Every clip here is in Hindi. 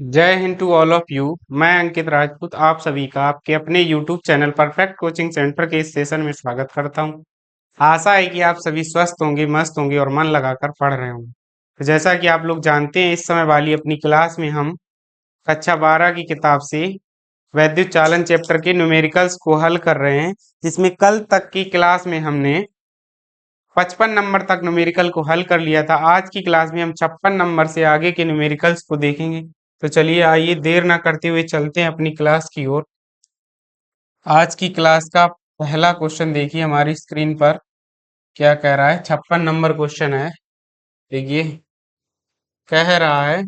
जय हिंद टू ऑल ऑफ यू। मैं अंकित राजपूत आप सभी का आपके अपने YouTube channel perfect coaching centre के इस सेशन में स्वागत करता हूं। आशा है कि आप सभी स्वस्थ होंगे, मस्त होंगे और मन लगाकर पढ़ रहे होंगे। तो जैसा कि आप लोग जानते हैं, इस समय वाली अपनी क्लास में हम कक्षा 12 की किताब से वैद्युत चालन चैप्टर के न्यूमेरिकल्स को हल कर रहे हैं, जिसमें कल तक की क्लास में हमने 55 नंबर तक न्यूमेरिकल को हल कर लिया था। आज की क्लास में हम 56 नंबर से आगे के न्यूमेरिकल्स को देखेंगे। तो चलिए, आइए देर ना करते हुए चलते हैं अपनी क्लास की ओर। आज की क्लास का पहला क्वेश्चन देखिए हमारी स्क्रीन पर क्या कह रहा है। 56 नंबर क्वेश्चन है। देखिए, कह रहा है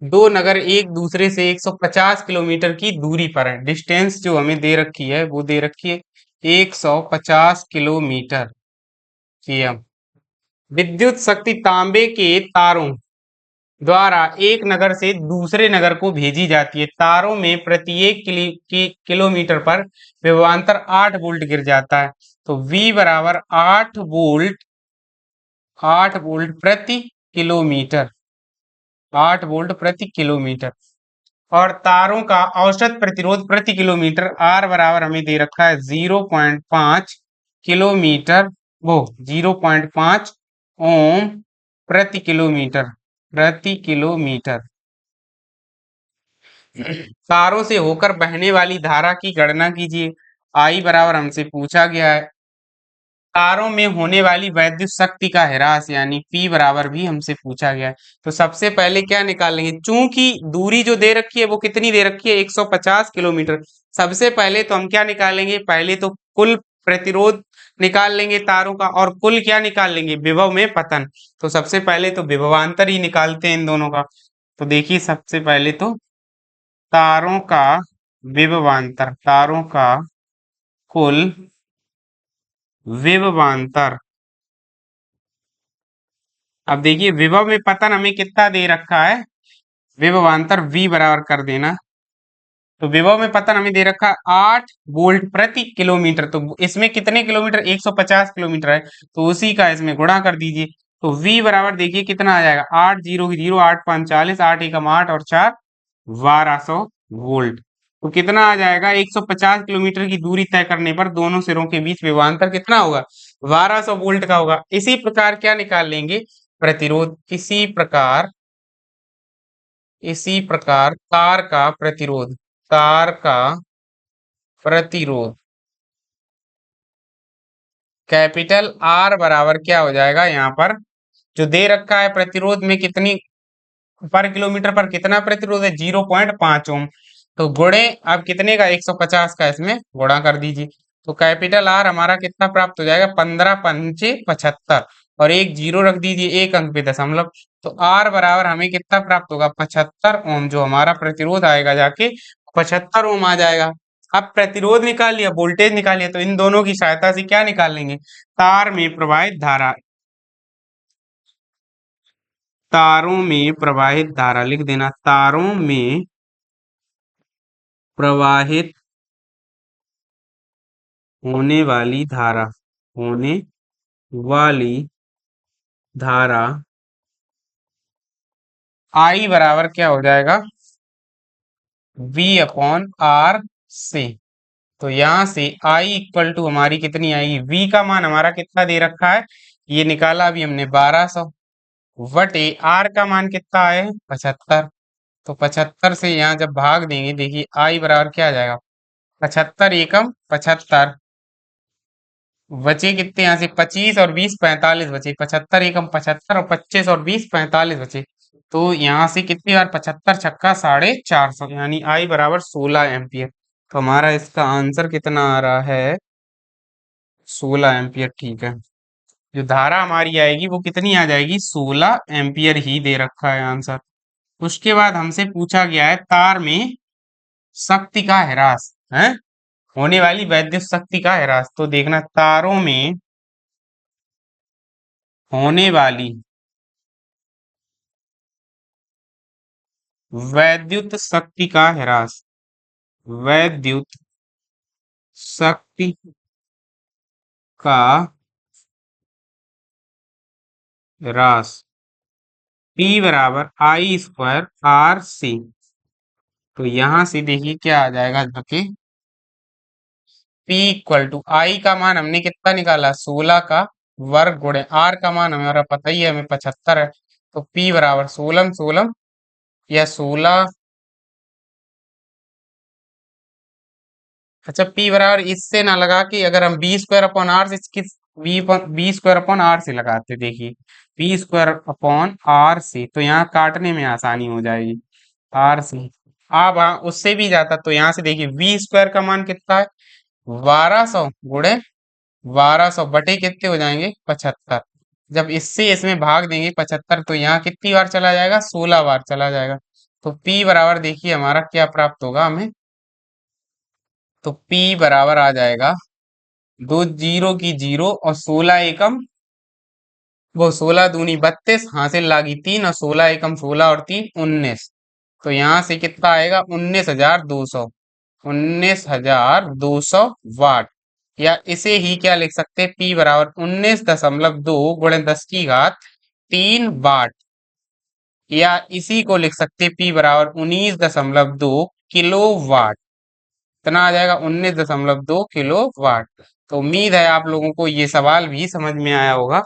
दो नगर एक दूसरे से 150 किलोमीटर की दूरी पर है। डिस्टेंस जो हमें दे रखी है वो दे रखी है 150 किलोमीटर की। हम विद्युत शक्ति तांबे के तारों द्वारा एक नगर से दूसरे नगर को भेजी जाती है। तारों में प्रत्येक किलोमीटर पर विभवांतर 8 वोल्ट गिर जाता है। तो V बराबर 8 वोल्ट प्रति किलोमीटर, 8 वोल्ट प्रति किलोमीटर। और तारों का औसत प्रतिरोध प्रति किलोमीटर R बराबर हमें दे रखा है 0.5 किलोमीटर, वो 0.5 ओम प्रति किलोमीटर, प्रति किलोमीटर। तारों से होकर बहने वाली धारा की गणना कीजिए। आई बराबर हमसे पूछा गया है तारों में होने वाली वैद्युत शक्ति का ह्रास यानी P बराबर भी हमसे पूछा गया है। तो सबसे पहले क्या निकालेंगे, चूंकि दूरी जो दे रखी है वो कितनी दे रखी है 150 किलोमीटर। सबसे पहले तो हम क्या निकालेंगे, पहले तो कुल प्रतिरोध निकाल लेंगे तारों का, और कुल क्या निकाल लेंगे, विभव में पतन। तो सबसे पहले तो विभवांतर ही निकालते हैं इन दोनों का। तो देखिए, सबसे पहले तो तारों का विभवांतर, तारों का कुल विभवांतर। अब देखिए, विभव में पतन हमें कितना दे रखा है, विभवांतर V बराबर कर देना। तो विभव में पतन हमें दे रखा है 8 वोल्ट प्रति किलोमीटर। तो इसमें कितने किलोमीटर, 150 किलोमीटर है, तो उसी का इसमें गुणा कर दीजिए। तो V बराबर देखिए कितना आ जाएगा, 8 जीरो 0, 8 5 40, 8 एकम 8 और 4 1200 वोल्ट। तो कितना आ जाएगा, 150 किलोमीटर की दूरी तय करने पर दोनों सिरों के बीच विभवांतर कितना होगा, 1200 वोल्ट का होगा। इसी प्रकार क्या निकाल लेंगे, प्रतिरोध। इसी प्रकार तार का प्रतिरोध, तार का प्रतिरोध कैपिटल आर बराबर क्या हो जाएगा, यहाँ पर जो दे रखा है प्रतिरोध में कितनी पर किलोमीटर पर कितना प्रतिरोध है, 0.5 ओम। तो गुणे अब कितने का, 150 का इसमें गुणा कर दीजिए। तो कैपिटल आर हमारा कितना प्राप्त हो जाएगा, 15 पंचे 75, और एक जीरो रख दीजिए, एक अंक पे दशमलव। तो आर बराबर हमें कितना प्राप्त होगा, 75 ओम। जो हमारा प्रतिरोध आएगा जाके 75 ओम आ जाएगा। अब प्रतिरोध निकाल लिया, वोल्टेज निकाल लिया, तो इन दोनों की सहायता से क्या निकाल लेंगे, तार में प्रवाहित धारा। तारों में प्रवाहित धारा लिख देना, तारों में प्रवाहित होने वाली धारा, होने वाली धारा I बराबर क्या हो जाएगा, V अपॉन आर से। तो यहां से I इक्वल टू हमारी कितनी आएगी, V का मान हमारा कितना दे रखा है, ये निकाला अभी हमने 1200, वटे R का मान कितना है 75। तो 75 से यहाँ जब भाग देंगे, देखिए I बराबर क्या आ जाएगा, 75 एकम 75, बचे कितने, यहाँ से 25 और 20 45 बचे, 75 एकम 75 और 25 और 20 45 बचे। तो यहाँ से कितनी बार, 75 छक्का 450, यानी आई बराबर 16 एम्पियर। तो हमारा इसका आंसर कितना आ रहा है, 16 एम्पियर। ठीक है, जो धारा हमारी आएगी वो कितनी आ जाएगी, 16 एम्पियर ही दे रखा है आंसर। उसके बाद हमसे पूछा गया है तार में शक्ति का ह्रास है, होने वाली वैद्युत शक्ति का ह्रास। तो देखना, तारों में होने वाली वैद्युत शक्ति का ह्रास, वैद्युत शक्ति का ह्रास P बराबर I स्क्वायर R से। तो यहां से देखिए क्या आ जाएगा जाके, P इक्वल टू आई का मान हमने कितना निकाला, 16 का वर्ग गुणे आर का मान हमारा पता ही है, हमें 75 है। तो P बराबर 16 16 या 16, अच्छा P बराबर इससे ना लगा के अगर हम बी स्क्वायर अपॉन आर से किस, बी स्क्वायर अपॉन आर से लगाते, देखिए बी स्क्वायर अपॉन आर से, तो यहाँ काटने में आसानी हो जाएगी, आर से अब उससे भी जाता, तो यहाँ से देखिए बी स्क्वायर का मान कितना है, 1200 गुणे 1200 बटे कितने हो जाएंगे, 75। जब इससे इसमें भाग देंगे 75, तो यहाँ कितनी बार चला जाएगा, 16 बार चला जाएगा। तो P बराबर देखिए हमारा क्या प्राप्त होगा हमें, तो P बराबर आ जाएगा, दो जीरो की जीरो और 16 एकम, वो 16 दूनी 32, हासिल लागी 3 और 16 एकम 16 और 3 19। तो यहाँ से कितना आएगा, 19,200, 19,200 वाट। या इसे ही क्या लिख सकते हैं, P बराबर 19.2 गुणे 10 की घात 3 वाट। या इसी को लिख सकते हैं P बराबर 19.2 किलो वाट। इतना आ जाएगा 19.2 किलो वाट। तो उम्मीद है आप लोगों को ये सवाल भी समझ में आया होगा।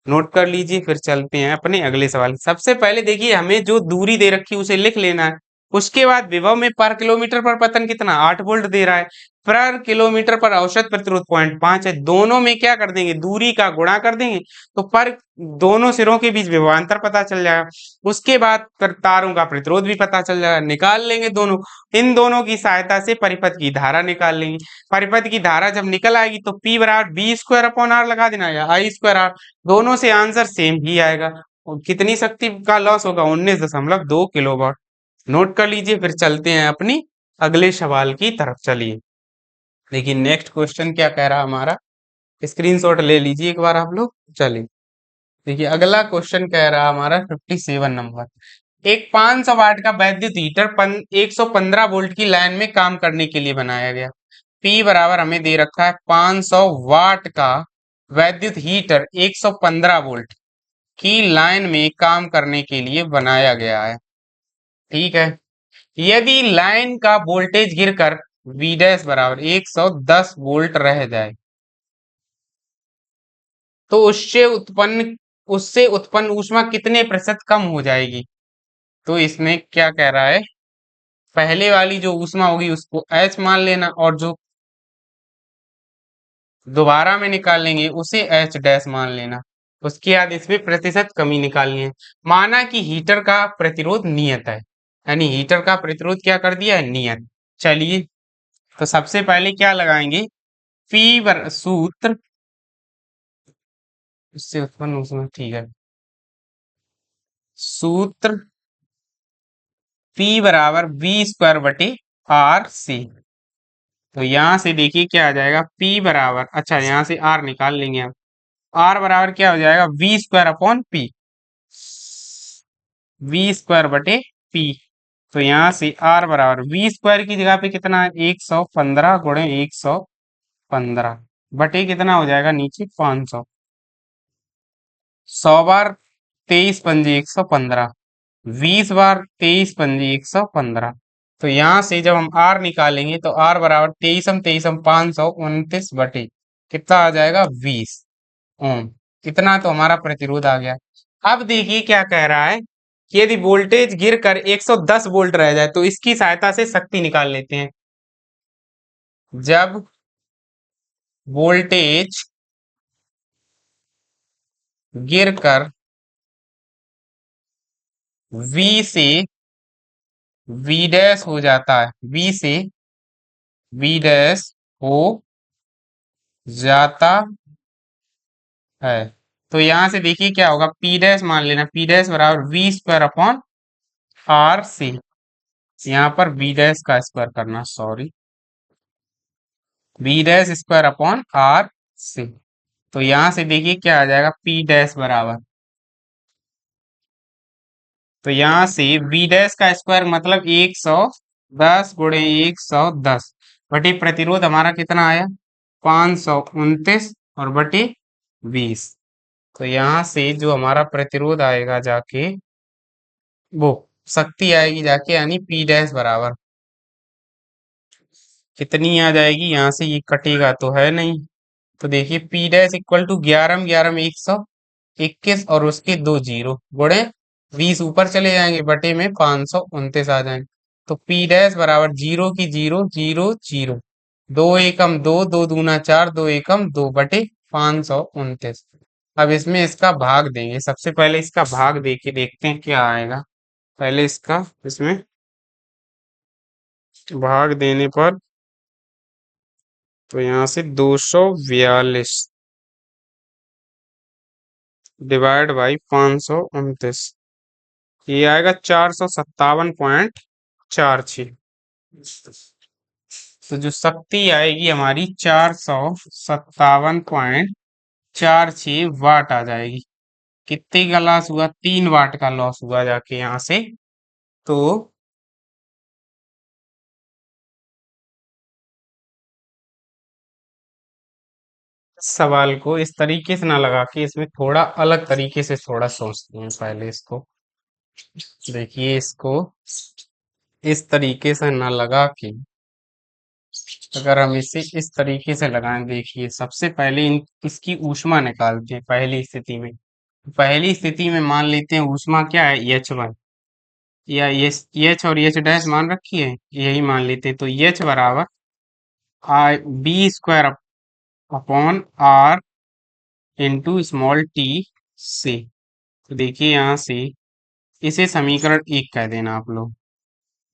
नोट कर लीजिए, फिर चलते हैं अपने अगले सवाल। सबसे पहले देखिए हमें जो दूरी दे रखी है उसे लिख लेना है। उसके बाद विभव में पर किलोमीटर पर पतन कितना, 8 वोल्ट दे रहा है। पर किलोमीटर पर औसत प्रतिरोध 0.5 है। दोनों में क्या कर देंगे, दूरी का गुणा कर देंगे, तो पर दोनों सिरों के बीच विभवांतर पता चल जाएगा। उसके बाद तारों का प्रतिरोध भी पता चल जाएगा, निकाल लेंगे दोनों। इन दोनों की सहायता से परिपथ की धारा निकाल लेंगे। परिपथ की धारा जब निकल आएगी तो P बराबर बी स्क्वायर अपॉन आर लगा देना, या आई स्क्वायर आर, दोनों से आंसर सेम ही आएगा। और कितनी शक्ति का लॉस होगा, 19.2 किलोवाट। नोट कर लीजिए, फिर चलते हैं अपनी अगले सवाल की तरफ। चलिए देखिए नेक्स्ट क्वेश्चन क्या कह रहा है हमारा, स्क्रीनशॉट ले लीजिए एक बार आप लोग। चलिए देखिए अगला क्वेश्चन कह रहा है हमारा 57 नंबर। एक 500 वाट का वैद्युत हीटर 115 वोल्ट की लाइन में काम करने के लिए बनाया गया। P बराबर हमें दे रखा है 500 वाट का वैद्युत हीटर 115 वोल्ट की लाइन में काम करने के लिए बनाया गया है। ठीक है, यदि लाइन का वोल्टेज गिरकर V डैश बराबर 110 वोल्ट रह जाए, तो उससे उत्पन्न ऊष्मा कितने प्रतिशत कम हो जाएगी। तो इसमें क्या कह रहा है, पहले वाली जो ऊष्मा होगी उसको H मान लेना, और जो दोबारा में निकालेंगे उसे H डैश मान लेना। उसके बाद इसमें प्रतिशत कमी निकालनी है। माना कि हीटर का प्रतिरोध नियत है, यानी हीटर का प्रतिरोध क्या कर दिया है, नियत। चलिए तो सबसे पहले क्या लगाएंगे, सूत्र, उससे उत्पन्न ऊष्मा, ठीक है, सूत्र P बराबर बी स्क्वायर बटे आर सी। तो यहां से देखिए क्या आ जाएगा, P बराबर, अच्छा यहां से R निकाल लेंगे हम। R बराबर क्या हो जाएगा, V square upon P, V square बटे पी। तो यहाँ से R बराबर वी स्क्वायर की जगह पे कितना है, 115 गुणे 115 बटे कितना हो जाएगा नीचे 500, 100 बार 23 पंजे 115, 20 बार 23 पंजे 115। तो यहाँ से जब हम R निकालेंगे तो R बराबर 23 529 बटे कितना आ जाएगा 20 ओम। इतना तो हमारा प्रतिरोध आ गया। अब देखिए क्या कह रहा है कि यदि वोल्टेज गिरकर 110 वोल्ट रह जाए तो इसकी सहायता से शक्ति निकाल लेते हैं। जब वोल्टेज गिरकर V से V डैश हो जाता है, V से V डैश हो जाता है, तो यहां से देखिए क्या होगा, P डैश मान लेना, P डैश बराबर V square upon R C. यहाँ पर V डैश का स्क्वायर करना, sorry, B dash square upon R C. तो यहां से देखिए क्या आ जाएगा, पी डैश बराबर, तो यहां से बी डैश का स्क्वायर मतलब 110 गुणे 110 बटे प्रतिरोध हमारा कितना आया, 529 और बटे 20। तो यहां से जो हमारा प्रतिरोध आएगा जाके, वो शक्ति आएगी जाके, यानी पी डैश बराबर कितनी आ जाएगी, यहाँ से ये कटेगा तो है नहीं। तो देखिए पी डैश इक्वल टू 11 11 में 121 और उसके दो जीरो गुणे 20 ऊपर चले जाएंगे बटे में 529 आ जाएंगे। तो पी डैश बराबर जीरो की जीरो जीरो जीरो, दो एकम दो, दो दूना चार, दो एकम दो बटे 529। अब इसमें इसका भाग देंगे, सबसे पहले इसका भाग दे के देखते हैं क्या आएगा। पहले इसका इसमें भाग देने पर तो यहाँ से 242 डिवाइड बाई 529, ये आएगा 457.46। तो जो शक्ति आएगी हमारी 457.46 वाट आ जाएगी। कितने का लॉस हुआ, 3 वाट का लॉस हुआ जाके यहाँ से। तो सवाल को इस तरीके से ना लगा के इसमें थोड़ा अलग तरीके से थोड़ा सोचते हैं पहले इसको। देखिए इसको इस तरीके से ना लगा के अगर हम इसे इस तरीके से लगाएं, देखिए सबसे पहले इसकी ऊष्मा निकालते हैं पहली स्थिति में। पहली स्थिति में मान लेते हैं ऊष्मा क्या है, H1 या H और H डैश मान रखी है, यही मान लेते हैं। तो H बराबर I B square upon R into small T से। तो देखिए यहाँ से इसे समीकरण एक कह देना आप लोग।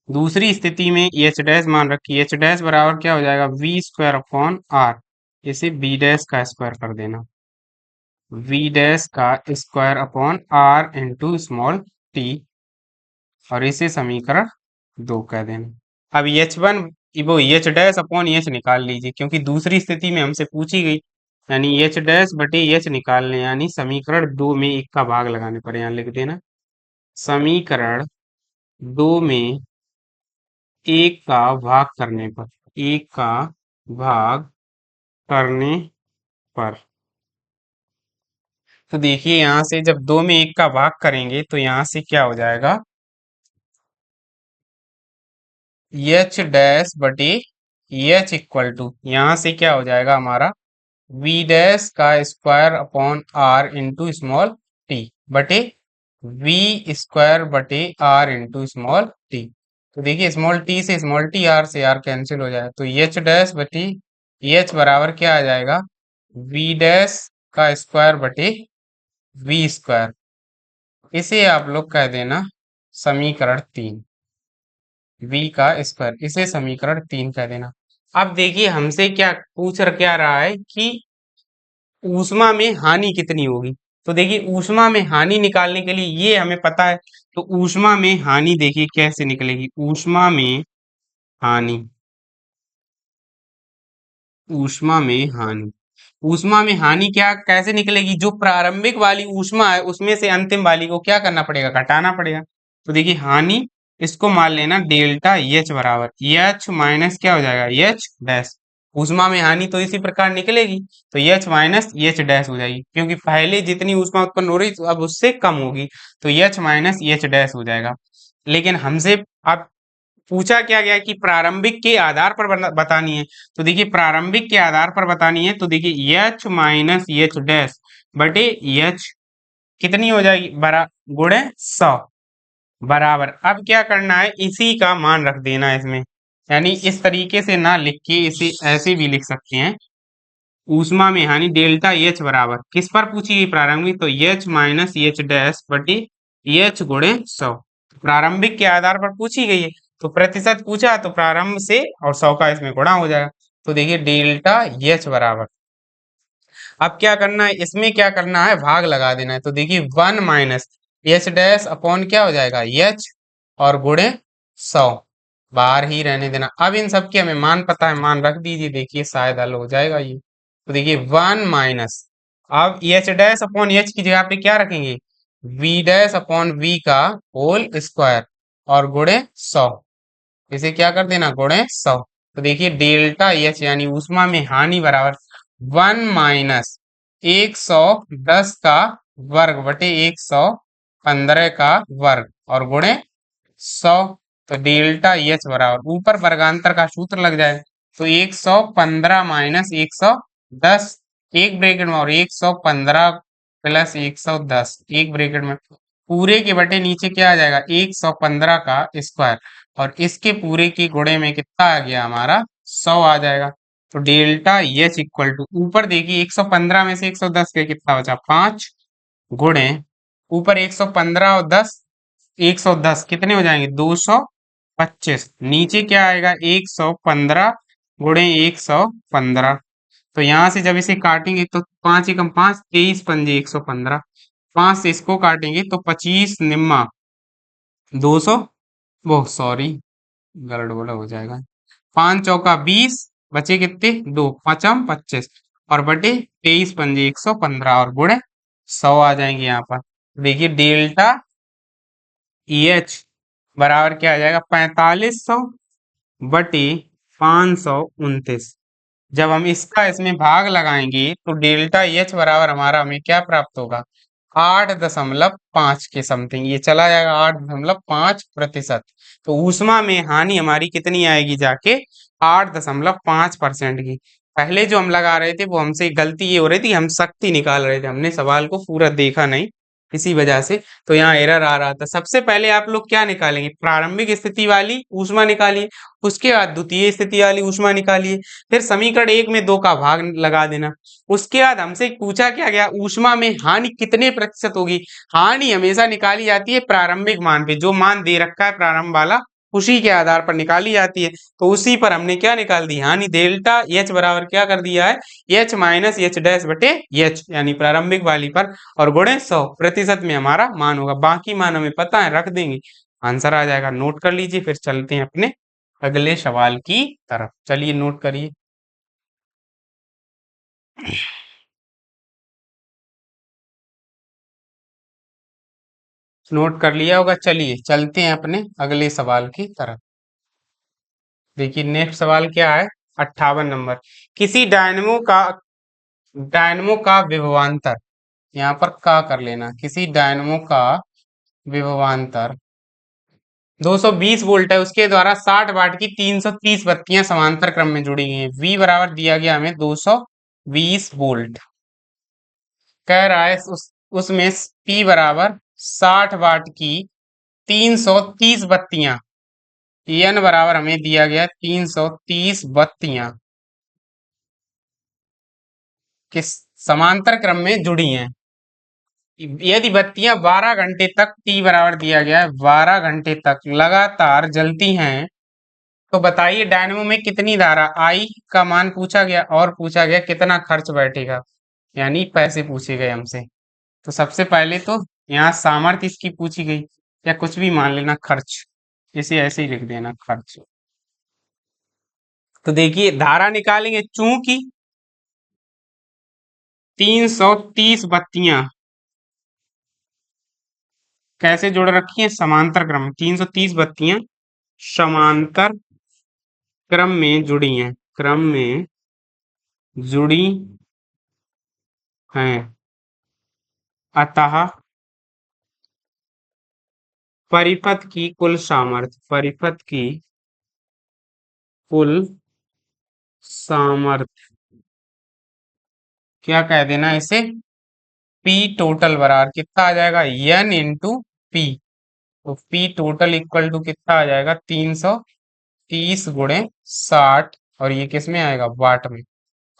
दूसरी स्थिति में एच डैश मान रखी, एच डैश बराबर क्या हो जाएगा, वी स्क्वायर अपॉन आर, इसे बी डैश का स्क्वायर कर देना, वी डैश का square upon R into small T, और इसे समीकरण दो कह देना। अब एच वन वो एच डैश अपॉन एच निकाल लीजिए, क्योंकि दूसरी स्थिति में हमसे पूछी गई, यानी एच डैश बटे एच निकालने, यानी समीकरण दो में एक का भाग लगाने पर, यहाँ लिख देना समीकरण दो में एक का भाग करने पर, एक का भाग करने पर। तो देखिए यहाँ से जब दो में एक का भाग करेंगे तो यहाँ से क्या हो जाएगा, एच डैश बटे एच इक्वल टू, यहाँ से क्या हो जाएगा हमारा वी डैश का square upon R into small T बटे वी स्क्वायर बटे आर इंटू स्मॉल टी। तो देखिए स्मॉल टी से स्मॉल टी, आर से आर कैंसिल हो जाए, तो एच डैश बटे एच बराबर क्या आ जाएगा, वी डैश का स्क्वायर बटे वी स्क्वायर, इसे आप लोग कह देना समीकरण तीन, v का स्क्वायर, इसे समीकरण तीन कह देना। अब देखिए हमसे क्या पूछ क्या रहा है कि ऊष्मा में हानि कितनी होगी। तो देखिए ऊष्मा में हानि निकालने के लिए ये हमें पता है, तो ऊष्मा में हानि देखिए कैसे निकलेगी, ऊष्मा में हानि, ऊष्मा में हानि, ऊष्मा में हानि क्या कैसे निकलेगी, जो प्रारंभिक वाली ऊष्मा है उसमें से अंतिम वाली को क्या करना पड़ेगा, घटाना पड़ेगा। तो देखिए हानि, इसको मान लेना डेल्टा एच बराबर एच माइनस क्या हो जाएगा, एच डैश। ऊष्मा में हानि तो इसी प्रकार निकलेगी, तो एच माइनस एच डैश हो जाएगी, क्योंकि पहले जितनी ऊष्मा उत्पन्न हो रही तो अब उससे कम होगी, तो एच माइनस एच डैश हो जाएगा। लेकिन हमसे अब पूछा क्या गया कि प्रारंभिक के आधार पर बतानी है। तो देखिए प्रारंभिक के आधार पर बतानी है, तो देखिए एच माइनस एच डैश बटे एच कितनी हो जाएगी, बरा गुणे 100 बराबर। अब क्या करना है, इसी का मान रख देना है इसमें, यानी इस तरीके से ना लिख के इसे ऐसे भी लिख सकते हैं, ऊष्मा में हानि डेल्टा एच बराबर किस पर पूछी गई, प्रारंभिक, तो एच माइनस एच डैश बटे एच गुणे 100, प्रारंभिक के आधार पर पूछी गई है, तो प्रतिशत पूछा तो प्रारंभ से और 100 का इसमें गुणा हो जाएगा। तो देखिए डेल्टा एच बराबर, अब क्या करना है, इसमें क्या करना है, भाग लगा देना है। तो देखिए 1 माइनस एच डैश अपॉन क्या हो जाएगा, एच और गुणे 100, बाहर ही रहने देना। अब इन सब के हमें मान पता है, मान रख दीजिए, देखिए शायद हल हो जाएगा ये। तो देखिए 1 माइनस, अब एच डैश अपॉन एच की जगह पे क्या रखेंगे, वी डैश अपॉन वी का होल स्क्वायर और गुणे 100, इसे क्या कर देना, गुणे 100। तो देखिए डेल्टा एच यानी ऊष्मा में हानि बराबर 1 माइनस 110 का वर्ग बटे 115 का वर्ग और गुणे 100। तो डेल्टा एच बराबर ऊपर वर्गांतर का सूत्र लग जाए, तो 115 माइनस 110, एक ब्रैकेट में, और 115 प्लस 110 एक ब्रैकेट में, पूरे के बटे नीचे क्या आ जाएगा 115 का स्क्वायर, और इसके पूरे की गुणे में कितना आ गया हमारा 100 आ जाएगा। तो डेल्टा एच इक्वल टू, ऊपर देखिए 115 में से 110 के कितना बचा 5, गुणे ऊपर 115 और 10, 110 कितने हो जाएंगे 225, नीचे क्या आएगा 115 गुणे 115। तो यहां से जब इसे काटेंगे तो 5 एकम 5, 23 पंजे 115, 5 से इसको काटेंगे तो 25 निम्मा 200, वो सॉरी गलत बोला हो जाएगा, 5 चौका 20, बचे कितने 2, पांचम 25, और बटे 23 पंजे 115 और गुणे 100 आ जाएंगे यहाँ पर। देखिए डेल्टा एच बराबर क्या आ जाएगा 4500 बटे 529। जब हम इसका इसमें भाग लगाएंगे तो डेल्टा एच बराबर हमारा हमें क्या प्राप्त होगा 8.5 के समथिंग, ये चला जाएगा 8.5%। तो ऊष्मा में हानि हमारी कितनी आएगी जाके 8.5% की। पहले जो हम लगा रहे थे वो हमसे गलती ये हो रही थी, हम शक्ति निकाल रहे थे, हमने सवाल को पूरा देखा नहीं, इसी वजह से तो यहाँ एरर आ रहा था। सबसे पहले आप लोग क्या निकालेंगे, प्रारंभिक स्थिति वाली ऊष्मा निकालिए, उसके बाद द्वितीय स्थिति वाली ऊष्मा निकालिए, फिर समीकरण 1 में 2 का भाग लगा देना। उसके बाद हमसे पूछा क्या गया ऊष्मा में हानि कितने प्रतिशत होगी। हानि हमेशा निकाली जाती है प्रारंभिक मान पे, जो मान दे रखा है प्रारंभ वाला उसी के आधार पर निकाली जाती है। तो उसी पर हमने क्या निकाल दी हानि, डेल्टा एच बराबर क्या कर दिया है एच माइनस एच डैश बटे एच, यानी प्रारंभिक वाली पर, और गुणे 100% में हमारा मान होगा। बाकी मान हमें पता है, रख देंगे आंसर आ जाएगा। नोट कर लीजिए, फिर चलते हैं अपने अगले सवाल की तरफ। चलिए नोट करिए। नोट कर लिया होगा। चलिए चलते हैं अपने अगले सवाल की तरफ। देखिए नेक्स्ट सवाल क्या है, 58 नंबर। किसी डायनमो का विभवांतर, यहाँ पर का कर लेना, किसी डायनमो का विभवांतर 220 वोल्ट है, उसके द्वारा 60 वाट की 330 बत्तियां समांतर क्रम में जुड़ी गई हैं। V बराबर दिया गया हमें 220 वोल्ट। कह रहा है उसमें P बराबर 60 वाट की 330 बत्तियां, N बराबर हमें दिया गया 330 बत्तियां किस समांतर क्रम में जुड़ी हैं। यदि बत्तियां 12 घंटे तक, T बराबर दिया गया है 12 घंटे तक लगातार जलती हैं, तो बताइए डायनेमो में कितनी धारा आई का मान पूछा गया, और पूछा गया कितना खर्च बैठेगा, यानी पैसे पूछे गए हमसे। तो सबसे पहले तो यहाँ सामर्थ्य इसकी पूछी गई, या कुछ भी मान लेना खर्च, इसे ऐसे ही लिख देना खर्च। तो देखिए धारा निकालेंगे, चूंकि 330 बत्तियां कैसे जुड़ रखी हैं समांतर क्रम में, 330 बत्तियां समांतर क्रम में जुड़ी हैं, क्रम में जुड़ी हैं, अतः परिपथ की कुल सामर्थ्य, परिपथ की कुल सामर्थ्य क्या कह देना इसे, P टोटल बराबर कितना आ जाएगा N इंटू P। तो P टोटल इक्वल टू कितना आ जाएगा 330 गुणे 60, और ये किस में आएगा वाट में।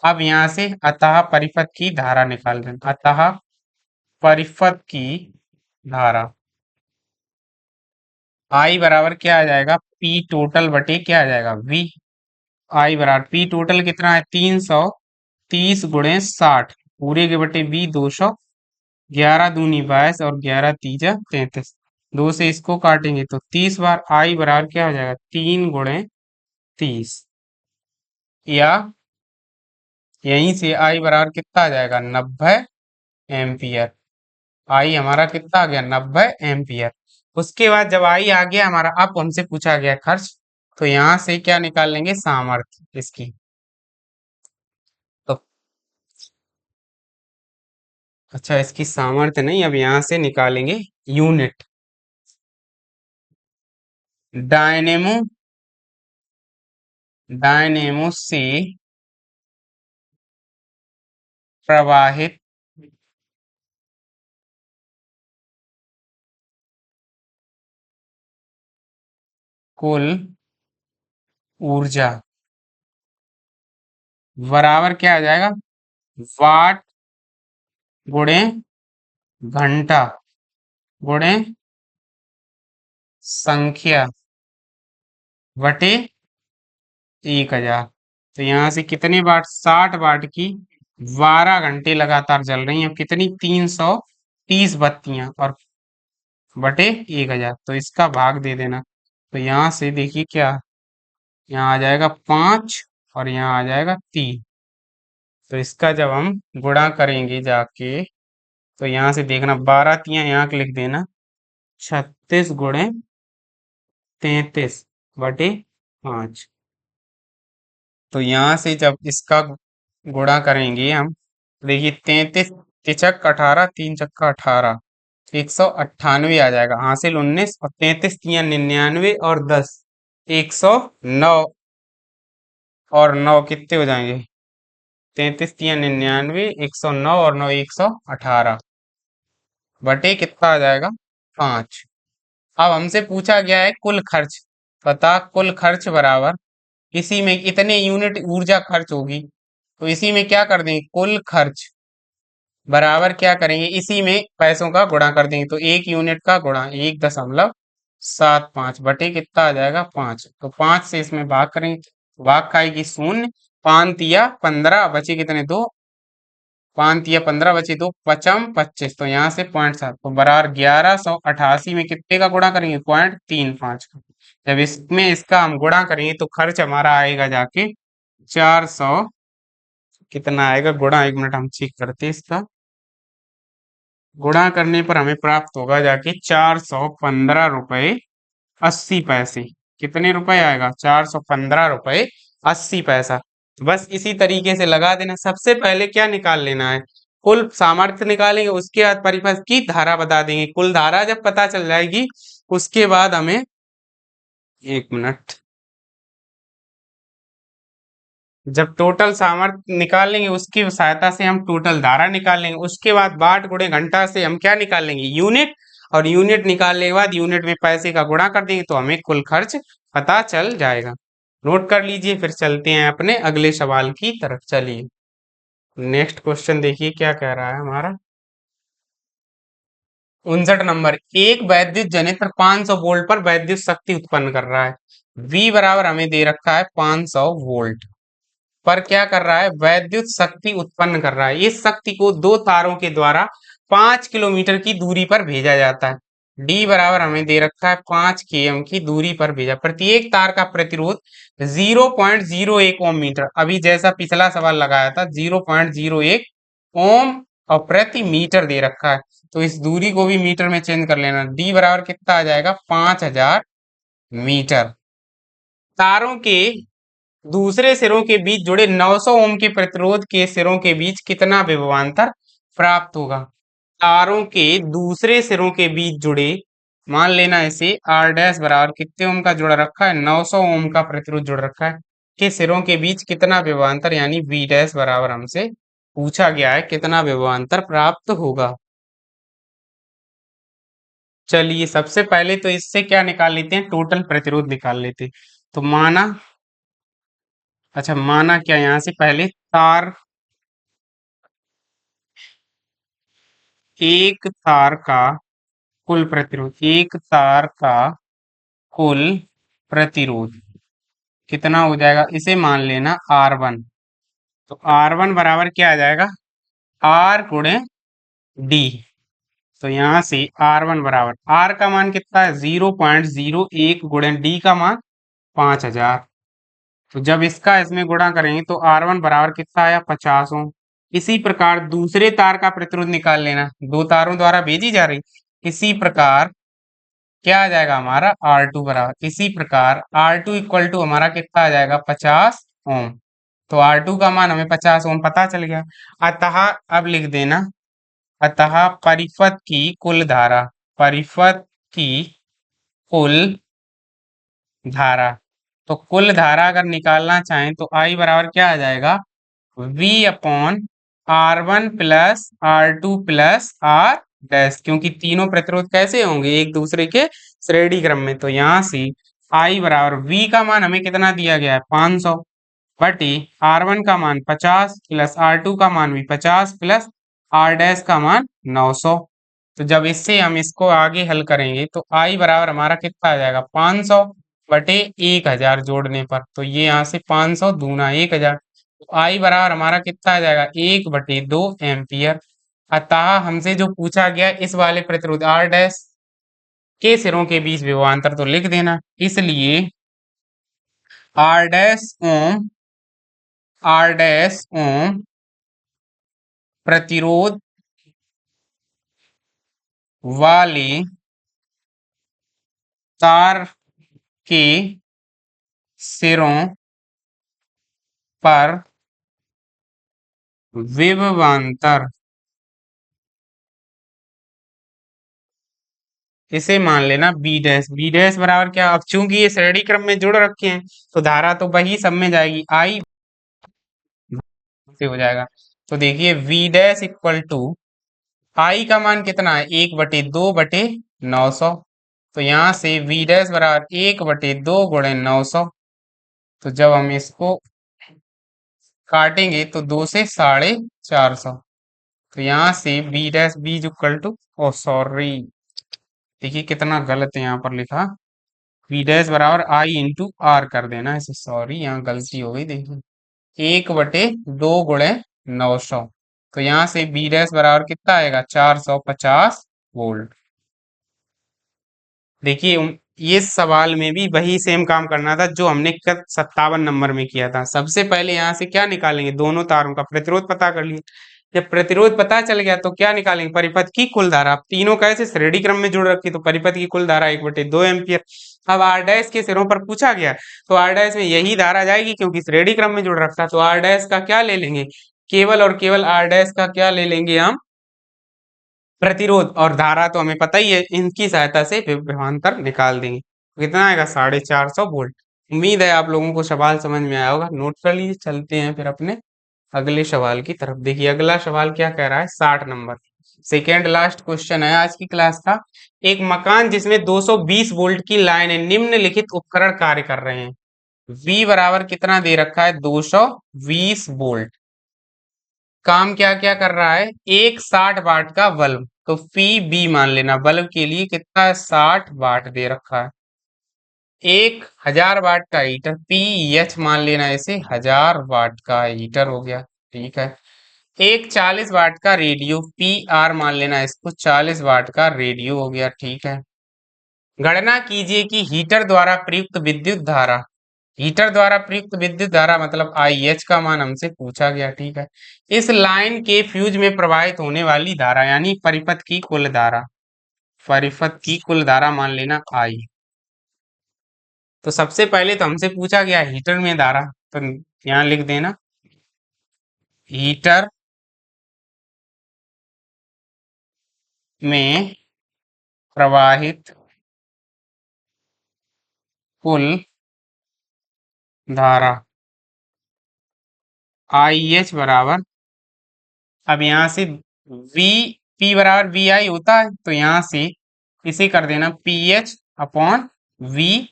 अब यहां से अतः परिपथ की धारा निकाल दें, अतः परिपथ की धारा I बराबर क्या आ जाएगा P टोटल बटे क्या आ जाएगा V। I बराबर P टोटल कितना है 330 गुणे 60, पूरे के बटे V 200, 11 दूनी 22 और 11 तीजा 33, दो से इसको काटेंगे तो 30 बार। I बराबर क्या हो जाएगा 3 गुणे 30, या यहीं से I बराबर कितना आ जाएगा 90 एम्पियर। आई हमारा कितना आ गया 90 एम्पियर। उसके बाद जब आई आ गया हमारा, अब हमसे पूछा गया खर्च, तो यहां से क्या निकाल लेंगे सामर्थ्य इसकी। तो अच्छा इसकी सामर्थ्य नहीं, अब यहां से निकालेंगे यूनिट। डायनेमो डायनेमो से प्रवाहित कुल ऊर्जा बराबर क्या आ जाएगा, वाट गुणे घंटा गुणे संख्या बटे 1000। तो यहाँ से कितने वाट, 60 वाट की 12 घंटे लगातार जल रही हैं, कितनी, 330 बत्तियां, और बटे 1000, तो इसका भाग दे देना। तो यहाँ से देखिए क्या, यहाँ आ जाएगा 5 और यहाँ आ जाएगा 3। तो इसका जब हम गुणा करेंगे जाके, तो यहाँ से देखना 12 तियां यहाँ के लिख देना, 36 गुणे 33 बटे 5। तो यहाँ से जब इसका गुणा करेंगे हम, देखिए 33 तिचक 18, 3 चक्का 18, 198 आ जाएगा, हासिल 19, और 33 तियां 99, और 10 109, और 9 कितने हो जाएंगे, 33 तियां 99, 109, और 9 118 बटे कितना आ जाएगा, 5। अब हमसे पूछा गया है कुल खर्च, पता कुल खर्च बराबर, इसी में इतने यूनिट ऊर्जा खर्च होगी, तो इसी में क्या कर देंगे, कुल खर्च बराबर क्या करेंगे, इसी में पैसों का गुणा कर देंगे, तो 1 यूनिट का गुणा 1.75 बटे कितना आ जाएगा, 5। तो 5 से इसमें भाग करेंगे, भाग खाएगी 0, 5 तिया 15 बचे कितने, 2, 5 तिया 15 बचे 2, पचम 25, तो यहाँ से 0.7, तो बराबर 1188 में कितने का गुणा करेंगे, 0.35 का। जब इसमें इसका हम गुणा करेंगे तो खर्च हमारा आएगा जाके 400, कितना आएगा गुणा, 1 मिनट हम चेक करते हैं इसका, गुणा करने पर हमें प्राप्त होगा जाके 415 रुपये 80 पैसे। कितने रुपए आएगा, 415 रुपये 80 पैसा। बस इसी तरीके से लगा देना। सबसे पहले क्या निकाल लेना है, कुल सामर्थ्य निकालेंगे, उसके बाद परिपथ की धारा बता देंगे, कुल धारा जब पता चल जाएगी उसके बाद हमें, 1 मिनट, जब टोटल सामर्थ्य निकाल लेंगे उसकी सहायता से हम टोटल धारा निकाल लेंगे, उसके बाद वाट गुणे घंटा से हम क्या निकाल लेंगे, यूनिट, और यूनिट निकालने के बाद यूनिट में पैसे का गुणा कर देंगे तो हमें कुल खर्च पता चल जाएगा। नोट कर लीजिए, फिर चलते हैं अपने अगले सवाल की तरफ। चलिए नेक्स्ट क्वेश्चन देखिए क्या कह रहा है हमारा, 59 नंबर, एक वैद्युत जनित्र 500 वोल्ट पर वैद्युत शक्ति उत्पन्न कर रहा है। V बराबर हमें दे रखा है 500 वोल्ट पर क्या कर रहा है, वैद्युत शक्ति उत्पन्न कर रहा है। इस शक्ति को दो तारों के द्वारा 5 किलोमीटर की दूरी पर भेजा जाता है। डी बराबर हमें दे रखा है 5 km की दूरी पर भेजा, प्रत्येक तार का प्रतिरोध 0.01 ओम मीटर, अभी जैसा पिछला सवाल लगाया था 0.01 ओम, और प्रति मीटर दे रखा है, तो इस दूरी को भी मीटर में चेंज कर लेना। डी बराबर कितना आ जाएगा, 5000 मीटर। तारों के दूसरे सिरों के बीच जुड़े 900 ओम के प्रतिरोध के सिरों के बीच कितना विभवांतर प्राप्त होगा। तारों के दूसरे सिरों के बीच जुड़े, मान लेना इसे आर डैश बराबर कितने ओम का जुड़ा रखा है, 900 ओम का प्रतिरोध जुड़ रखा है, के सिरों के बीच कितना विभवांतर यानी वी डैश बराबर हमसे पूछा गया है कितना विभवांतर प्राप्त होगा। चलिए सबसे पहले तो इससे क्या निकाल लेते हैं, टोटल प्रतिरोध निकाल लेते हैं। तो माना, अच्छा माना क्या, यहाँ से पहले तार, एक तार का कुल प्रतिरोध, एक तार का कुल प्रतिरोध कितना हो जाएगा, इसे मान लेना R1। तो R1 बराबर क्या आ जाएगा, R गुणे डी। तो यहां से R1 बराबर, R का मान कितना है 0.01 गुणे डी का मान 5000। तो जब इसका इसमें गुणा करेंगे तो R1 बराबर कितना आया, 50 ओम। इसी प्रकार दूसरे तार का प्रतिरोध निकाल लेना, दो तारों द्वारा भेजी जा रही, इसी प्रकार क्या आ जाएगा हमारा R2 बराबर, इसी प्रकार R2 इक्वल टू हमारा कितना आ जाएगा, 50 ओम। तो R2 का मान हमें 50 ओम पता चल गया। अतः अब लिख देना, अतः परिपथ की कुल धारा, परिपथ की कुल धारा तो कुल धारा अगर निकालना चाहें तो आई बराबर क्या आ जाएगा, V upon R1 plus R2 plus R dash, क्योंकि तीनों प्रतिरोध कैसे होंगे, एक दूसरे के श्रेणी क्रम में। तो यहाँ से I बराबर V का मान हमें कितना दिया गया है 500 बटी R1 का मान 50 प्लस R2 का मान भी 50 प्लस R डैश का मान 900। तो जब इससे हम इसको आगे हल करेंगे तो I बराबर हमारा कितना आ जाएगा 500 बटे 1000 जोड़ने पर। तो ये यहाँ से 500 दूना 1000, तो I बराबर हमारा कितना आ जाएगा 1/2 एम्पियर। अतः हमसे जो पूछा गया इस वाले प्रतिरोध R डैश के सिरों के बीच विभवांतर तो लिख देना, इसलिए R डैश ओम प्रतिरोध वाले तार के सिरों पर विभवांतर, इसे मान लेना बी डैश। बी डैश बराबर क्या, अब चूंकि ये श्रेणी क्रम में जुड़ रखे हैं तो धारा तो वही सब में जाएगी, आई से हो जाएगा। तो देखिए वी डैश इक्वल टू आई का मान कितना है 1/2/900। तो यहाँ से वी डैश बराबर 1/2 × 900। तो जब हम इसको काटेंगे तो 2 से 450। तो यहाँ से B dash B equal to, oh sorry देखिए कितना गलत है यहाँ पर लिखा, वी डैश बराबर आई इंटू आर कर देना ऐसे, सॉरी यहाँ गलती हो गई देखिए, 1/2 × 900। तो यहाँ से बी डैश बराबर कितना आएगा 450 वोल्ट। देखिए ये सवाल में भी वही सेम काम करना था जो हमने 57 नंबर में किया था। सबसे पहले यहाँ से क्या निकालेंगे, दोनों तारों का प्रतिरोध पता कर लिए। जब प्रतिरोध पता चल गया तो क्या निकालेंगे, परिपथ की कुल धारा। अब तीनों कैसे श्रेणी क्रम में जुड़ रखी, तो परिपथ की कुल धारा 1/2 एम्पियर। अब आर डैश के सिरों पर पूछा गया तो आर डैश में यही धारा जाएगी क्योंकि श्रेणी क्रम में जुड़ रखा। तो आर डैश का क्या ले लेंगे, केवल और केवल आर डैश का क्या ले लेंगे हम, प्रतिरोध, और धारा तो हमें पता ही है, इनकी सहायता से विभवांतर निकाल देंगे। कितना आएगा 450 वोल्ट। उम्मीद है आप लोगों को सवाल समझ में आया होगा, नोट कर लीजिए। चलते हैं फिर अपने अगले सवाल की तरफ। देखिए अगला सवाल क्या कह रहा है, 60 नंबर, सेकेंड लास्ट क्वेश्चन है आज की क्लास का। एक मकान जिसमें 220 वोल्ट की लाइन है, निम्नलिखित उपकरण कार्य कर रहे हैं। V बराबर कितना दे रखा है 220 वोल्ट। काम क्या क्या कर रहा है, एक 60 वाट का बल्ब, तो पी बी मान लेना, बल्ब के लिए कितना है 60 वाट दे रखा है। 1000 वाट का हीटर, पी एच मान लेना इसे 1000 वाट का हीटर हो गया, ठीक है। एक 40 वाट का रेडियो, पी आर मान लेना इसको 40 वाट का रेडियो हो गया, ठीक है। गणना कीजिए कि हीटर द्वारा प्रयुक्त विद्युत धारा, हीटर द्वारा प्रयुक्त विद्युत धारा मतलब आई एच का मान हमसे पूछा गया, ठीक है। इस लाइन के फ्यूज में प्रवाहित होने वाली धारा यानी परिपथ की कुल धारा, परिपथ की कुल धारा मान लेना आई। तो सबसे पहले तो हमसे पूछा गया हीटर में धारा, तो यहाँ लिख देना हीटर में प्रवाहित कुल धारा आई एच बराबर, अब यहाँ से वी पी बराबर वी आई होता है, तो यहाँ से इसे कर देना पी एच अपॉन वी,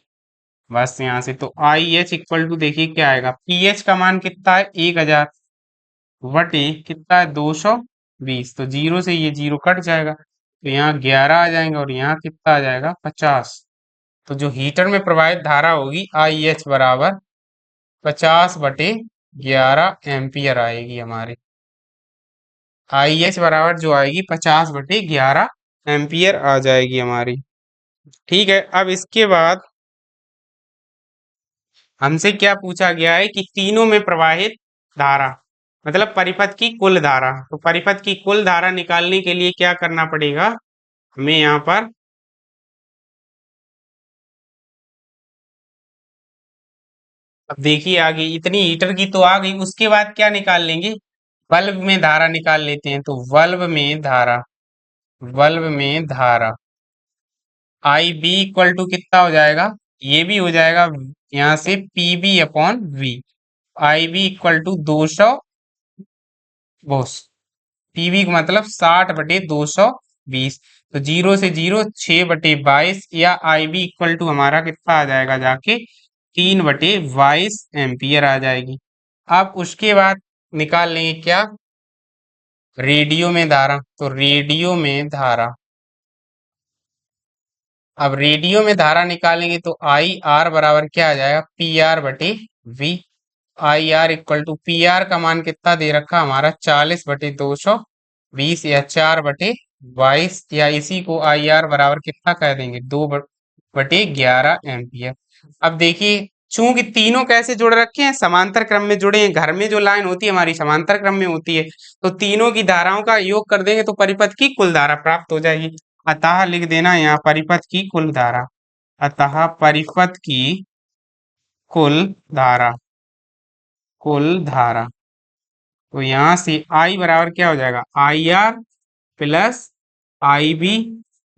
बस यहाँ से। तो आई एच इक्वल टू देखिए क्या आएगा, पी एच का मान कितना है 1000 बटे कितना है 220, तो जीरो से ये जीरो कट जाएगा, तो यहाँ 11 आ जाएंगे और यहाँ कितना आ जाएगा 50। तो जो हीटर में प्रवाहित धारा होगी आई एच बराबर 50/11 एम्पियर आएगी हमारी। आई एच बराबर जो आएगी 50/11 एम्पियर आ जाएगी हमारी, ठीक है। अब इसके बाद हमसे क्या पूछा गया है कि तीनों में प्रवाहित धारा मतलब परिपथ की कुल धारा, तो परिपथ की कुल धारा निकालने के लिए क्या करना पड़ेगा हमें, यहाँ पर अब देखिए आगे इतनी हीटर की तो आ गई, उसके बाद क्या निकाल लेंगे, बल्ब में धारा निकाल लेते हैं। तो बल्ब में धारा, बल्ब में धारा आई बी इक्वल टू कितना हो जाएगा, ये भी हो जाएगा यहाँ से PB upon V, I B equal to 200, PV का मतलब 60/220। तो 0 से 0 6/22, या आई बी इक्वल टू हमारा कितना आ जाएगा जाके 3/22 एम्पियर आ जाएगी। अब उसके बाद निकाल लेंगे क्या, रेडियो में धारा। तो रेडियो में धारा, अब रेडियो में धारा निकालेंगे तो आई आर बराबर क्या आ जाएगा, पी आर बटे V. I R equal to P R का मान कितना दे रखा हमारा 40/220, या 4/22, या इसी को आई आर बराबर कितना कह देंगे 2/11 एम्पियर। अब देखिए, चूंकि तीनों कैसे जुड़ रखे हैं, समांतर क्रम में जुड़े हैं, घर में जो लाइन होती है हमारी समांतर क्रम में होती है, तो तीनों की धाराओं का योग कर देंगे तो परिपथ की कुल धारा प्राप्त हो जाएगी। अतः लिख देना यहाँ परिपथ की कुल धारा, अतः परिपथ की कुल धारा, कुल धारा। तो यहां से I बराबर क्या हो जाएगा, I R plus I B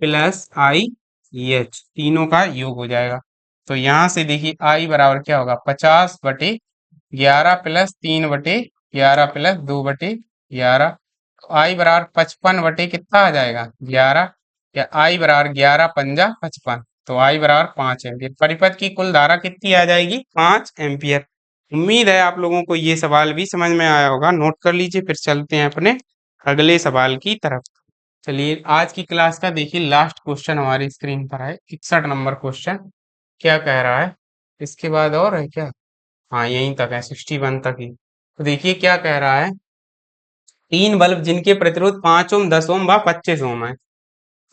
plus I H, तीनों का योग हो जाएगा। तो यहां से देखिए I बराबर क्या होगा, 50/11 प्लस 3/11 प्लस 2/11। तो आई बराबर 55 कितना आ जाएगा 11, या आई बराबर 11×5 = 55। तो आई बराबर 5 एम्पियर, परिपथ की कुल धारा कितनी आ जाएगी, 5 एम्पियर। उम्मीद है आप लोगों को ये सवाल भी समझ में आया होगा, नोट कर लीजिए। फिर चलते हैं अपने अगले सवाल की तरफ। चलिए, आज की क्लास का देखिए लास्ट क्वेश्चन हमारी स्क्रीन पर है, 61 नंबर क्वेश्चन। क्या कह रहा है, इसके बाद और है क्या, हाँ यहीं तक है, 61 तक ही। तो देखिए क्या कह रहा है, तीन बल्ब जिनके प्रतिरोध 5 ओम, 10 ओम व 25 ओम है।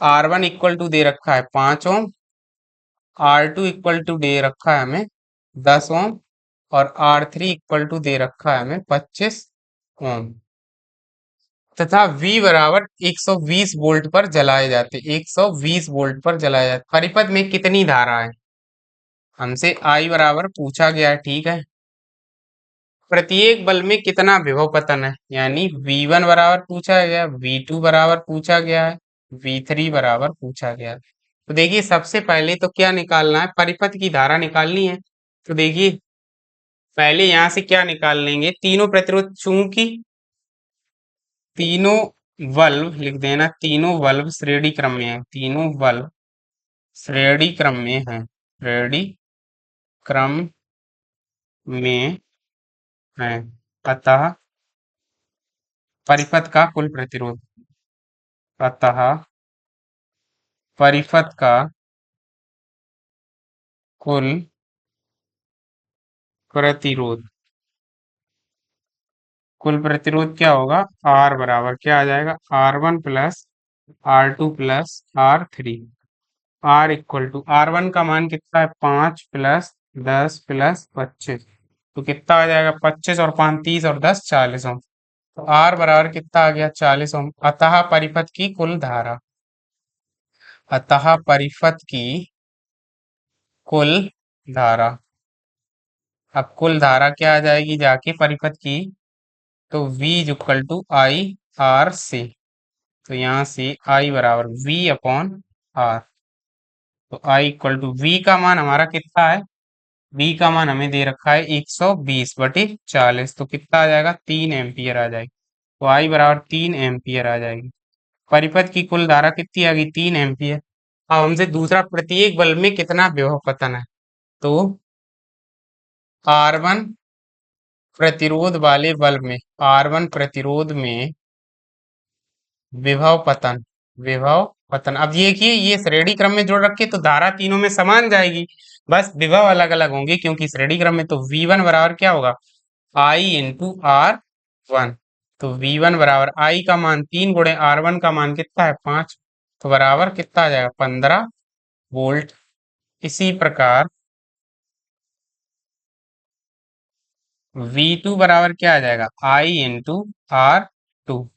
R1 इक्वल टू दे रखा है 5 ओम, R2 इक्वल टू दे रखा है हमें 10 ओम, और R3 इक्वल टू दे रखा है हमें 25 ओम, तथा V बराबर 120 वोल्ट पर जलाए जाते, 120 वोल्ट पर जलाए जाते परिपथ में कितनी धारा है, हमसे I बराबर पूछा गया है, ठीक है। प्रत्येक बल में कितना विभव पतन है, यानी V1 बराबर पूछा गया, V2 बराबर पूछा गया है, V3 बराबर पूछा गया है। तो देखिए सबसे पहले तो क्या निकालना है, परिपथ की धारा निकालनी है। तो देखिए पहले यहां से क्या निकाल लेंगे, तीनों प्रतिरोध, चूंकि तीनों बल्ब लिख देना, तीनों बल्ब श्रेणी क्रम में है, तीनों बल्ब श्रेणी क्रम में है, श्रेणी क्रम में है, अतः परिपथ का कुल प्रतिरोध, अतः परिपथ का कुल प्रतिरोध, कुल प्रतिरोध क्या होगा, R बराबर क्या आ जाएगा, R1 plus R2 plus R3। R equal to R1 का मान कितना है 5 + 10 + 25, तो कितना आ जाएगा 25 और 5 30 और 10 40 ओम। तो R बराबर कितना आ गया 40 ओम। अतः परिपथ की कुल धारा, अतः परिपथ की कुल धारा, अब कुल धारा क्या आ जाएगी जाके परिपथ की, तो V equal to I R से, तो यहाँ से I बराबर V अपॉन R। तो I इक्वल टू V का मान हमारा कितना है, V का मान हमें दे रखा है 120/40, तो कितना आ जाएगा 3 एम्पियर आ जाएगी। तो I बराबर 3 एम्पियर आ जाएगी। परिपथ की कुल धारा कितनी आ गई 3 एम्पियर। अब हमसे दूसरा, प्रत्येक बल्ब में कितना विभव पतन है, तो R1 प्रतिरोध वाले बल्ब में, R1 प्रतिरोध में विभव पतन, विभव पतन। अब देखिए ये श्रेणी क्रम में जोड़ रखे तो धारा तीनों में समान जाएगी, बस विभव अलग अलग होंगे, क्योंकि श्रेणी क्रम में। तो V1 बराबर क्या होगा, I इंटू R1। तो V1 बराबर I का मान 3 × R1 का मान कितना है 5, तो बराबर कितना आ जाएगा 15 वोल्ट। इसी प्रकार V2 बराबर क्या आ जाएगा, I इंटू R2।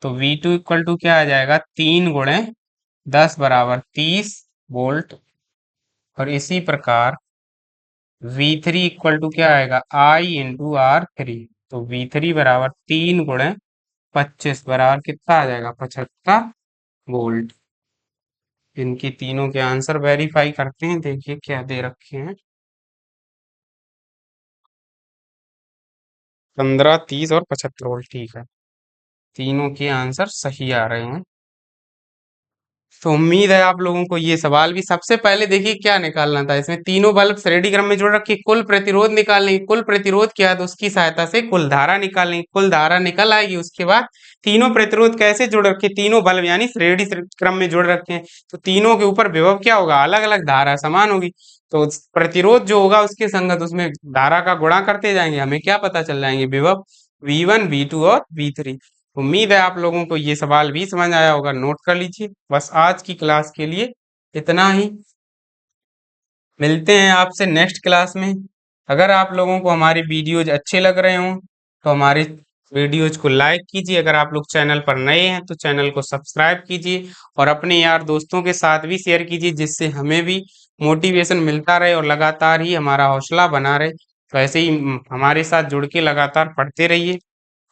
तो V2 इक्वल टू क्या आ जाएगा 3 × 10 बराबर 30 वोल्ट। और इसी प्रकार V3 इक्वल टू क्या आएगा, I इंटू R3। तो V3 बराबर 3 × 25 बराबर कितना आ जाएगा 75 वोल्ट। इनकी तीनों के आंसर वेरीफाई करते हैं, देखिए क्या दे रखे हैं। 15, 30 और 75 वोल्ट। ठीक है, तीनों के आंसर सही आ रहे हैं। तो उम्मीद है आप लोगों को ये सवाल भी, सबसे पहले देखिए क्या निकालना था इसमें, तीनों बल्ब श्रेणी क्रम में जोड़ रखे, कुल प्रतिरोध निकालने की, कुल प्रतिरोध क्या है तो उसकी सहायता से कुल धारा निकालने की, कुल धारा निकल आएगी। उसके बाद तीनों प्रतिरोध कैसे जोड़ रखे, तीनों बल्ब यानी श्रेणी क्रम में जोड़ रखे हैं, तो तीनों के ऊपर विभव क्या होगा, अलग अलग धारा समान होगी। तो प्रतिरोध जो होगा उसके संगत उसमें धारा का गुणा करते जाएंगे, हमें क्या पता चल जाएंगे, विभव V1 V2 और V3। उम्मीद है आप लोगों को ये सवाल भी समझ आया होगा, नोट कर लीजिए। बस आज की क्लास के लिए इतना ही, मिलते हैं आपसे नेक्स्ट क्लास में। अगर आप लोगों को हमारे वीडियोज अच्छे लग रहे हों तो हमारे वीडियोज को लाइक कीजिए, अगर आप लोग चैनल पर नए हैं तो चैनल को सब्सक्राइब कीजिए और अपने यार दोस्तों के साथ भी शेयर कीजिए, जिससे हमें भी मोटिवेशन मिलता रहे और लगातार ही हमारा हौसला बना रहे। तो ऐसे ही हमारे साथ जुड़ के लगातार पढ़ते रहिए।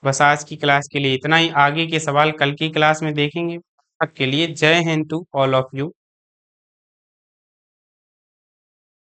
बस आज की क्लास के लिए इतना ही, आगे के सवाल कल की क्लास में देखेंगे। तब तक के लिए जय हिंद टू ऑल ऑफ यू।